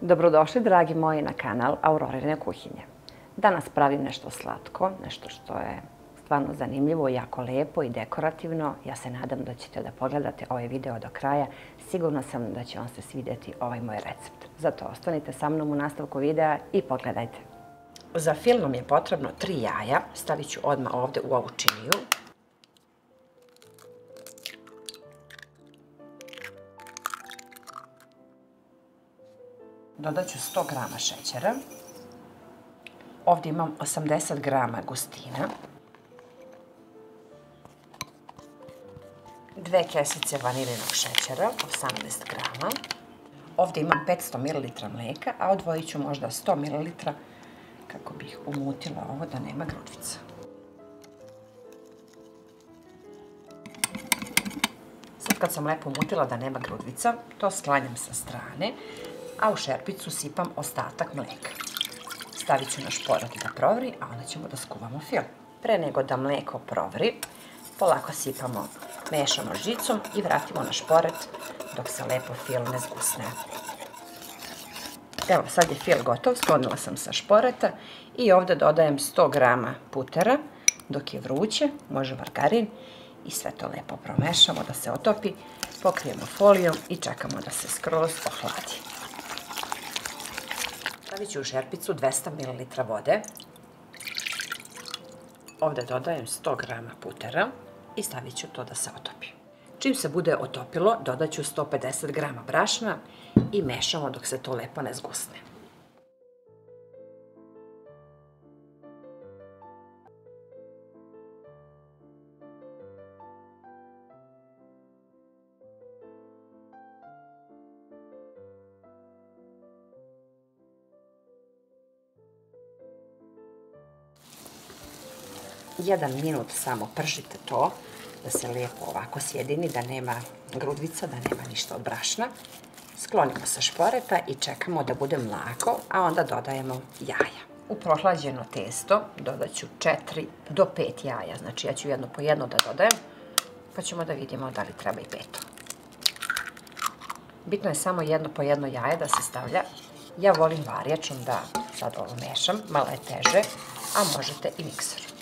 Dobrodošli, dragi moji, na kanal Aurorine kuhinje. Danas pravim nešto slatko, nešto što je stvarno zanimljivo, jako lepo i dekorativno. Ja se nadam da ćete da pogledate ovaj video do kraja. Sigurna sam da će vam se svidjeti ovaj moj recept. Zato ostanite sa mnom u nastavku videa i pogledajte. Za fil nam je potrebno 3 jaja. Stavit ću odmah ovdje u ovu činiju. Dodat ću 100 grama šećera. Ovdje imam 80 grama gustina. 2 kesice vanilinog šećera, 18 grama. Ovdje imam 500 ml mlijeka, a odvojit ću možda 100 ml kako bih umutila ovo da nema grudvica. Sad kad sam lepo umutila da nema grudvica, to sklanjam sa strane, a u šerpicu sipam ostatak mlijeka. Stavit ću na šporet da provri, a onda ćemo da skuvamo fil. Pre nego da mlijeko provri, polako sipamo, mešamo žicom i vratimo na šporet dok se lepo fil ne zgusne. Evo, sad je fil gotov, sklonila sam sa šporeta i ovdje dodajem 100 grama putera dok je vruće, može margarin, i sve to lepo promešamo da se otopi, pokrijemo folijom i čekamo da se skroz ohladi. Stavit ću u šerpicu 200 ml vode. Ovdje dodajem 100 grama putera i stavit ću to da se otopi. Čim se bude otopilo, dodat ću 150 grama brašna i mešamo dok se to lepo ne zgusne. Jedan minut samo pržite to, da se lijepo ovako sjedini, da nema grudvica, da nema ništa od brašna. Sklonimo sa šporeta i čekamo da bude mlako, a onda dodajemo jaja. U prohlađeno testo dodat ću 4 do 5 jaja, znači ja ću jedno po jedno da dodajem, pa ćemo da vidimo da li treba i 5. Bitno je samo jedno po jedno jaje da se stavlja. Ja volim varjačom da sad ovo mešam, malo je teže, a možete i mikserom.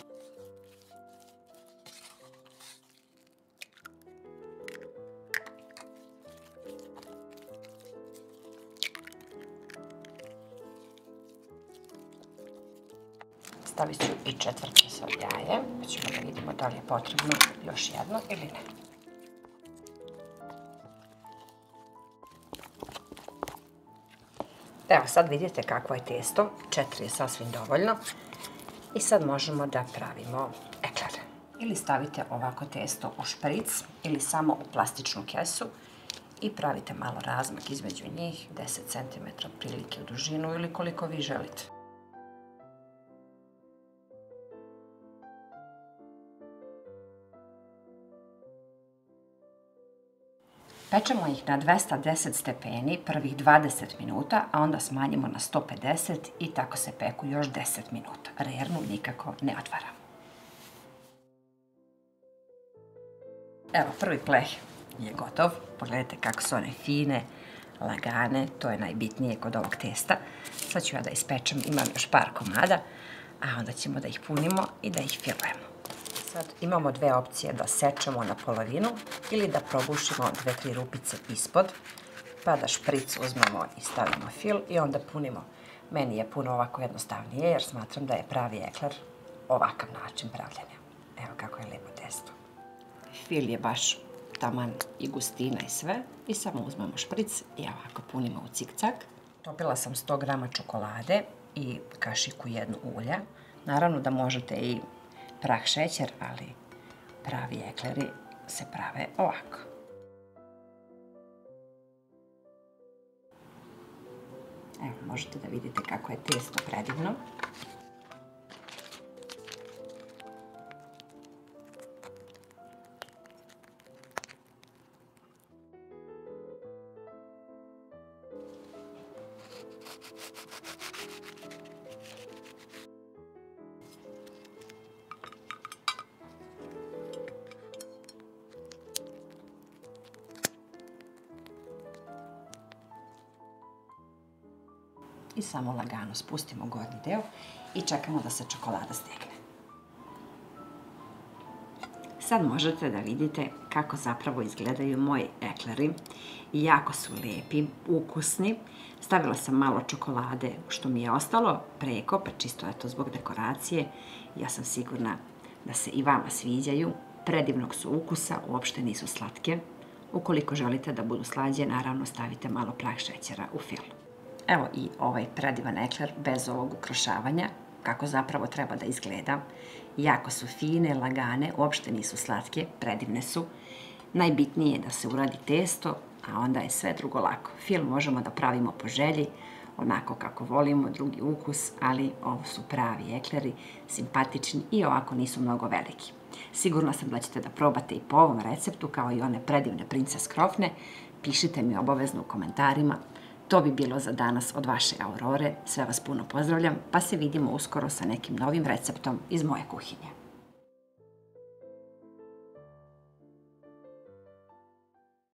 Stavit ću i četvrto sad jaje, pa ćemo da vidimo da li je potrebno još jedno ili ne. Evo, sad vidite kakvo je testo, 4 je sasvim dovoljno i sad možemo da pravimo eklere. Ili stavite ovako testo u špric ili samo u plastičnu kesu i pravite malo razmak između njih, 10 cm prilike u dužinu ili koliko vi želite. Pečemo ih na 210 stepeni prvih 20 minuta, a onda smanjimo na 150 i tako se peku još 10 minuta. Rernu nikako ne otvaramo. Evo, prvi pleh je gotov. Pogledajte kako su one fine, lagane, to je najbitnije kod ovog testa. Sad ću ja da ispečem, imam još par komada, a onda ćemo da ih punimo i da ih filujemo. Sad imamo dve opcije, da sečemo na polovinu ili da probušimo 2-3 rupice ispod, pa da špric uzmemo i stavimo fil i onda punimo. Meni je puno ovako jednostavnije jer smatram da je pravi ekler ovakav način pravljenja. Evo kako je lijepo testo. Fil je baš taman i gustina i sve i samo uzmemo špric i ovako punimo u cikcak. Topila sam 100 grama čokolade i kašiku jednu ulja. Naravno da možete i prah šećer, ali pravi ekleri se prave ovako. Evo, možete da vidite kako je testo predivno. i samo lagano spustimo gornji deo i čekamo da se čokolada stegne. Sad možete da vidite kako zapravo izgledaju moji ekleri. Jako su lepi, ukusni. Stavila sam malo čokolade što mi je ostalo preko, pa čisto je to zbog dekoracije. Ja sam sigurna da se i vama sviđaju. Predivnog su ukusa, uopšte nisu slatke. Ukoliko želite da budu slađe, naravno stavite malo prah šećera u fil. Evo i ovaj predivan ekler bez ovog ukrošavanja, kako zapravo treba da izgleda. Jako su fine, lagane, uopšte nisu slatke, predivne su. Najbitnije je da se uradi testo, a onda je sve drugo lako. Fil možemo da pravimo po želji, onako kako volimo, drugi ukus, ali ovo su pravi ekleri, simpatični i ovako nisu mnogo veliki. Sigurna sam da ćete da probate i po ovom receptu, kao i one predivne Princes Krofne. Pišite mi obavezno u komentarima. To bi bilo za danas od vaše Aurore. Sve vas puno pozdravljam, pa se vidimo uskoro sa nekim novim receptom iz moje kuhinje.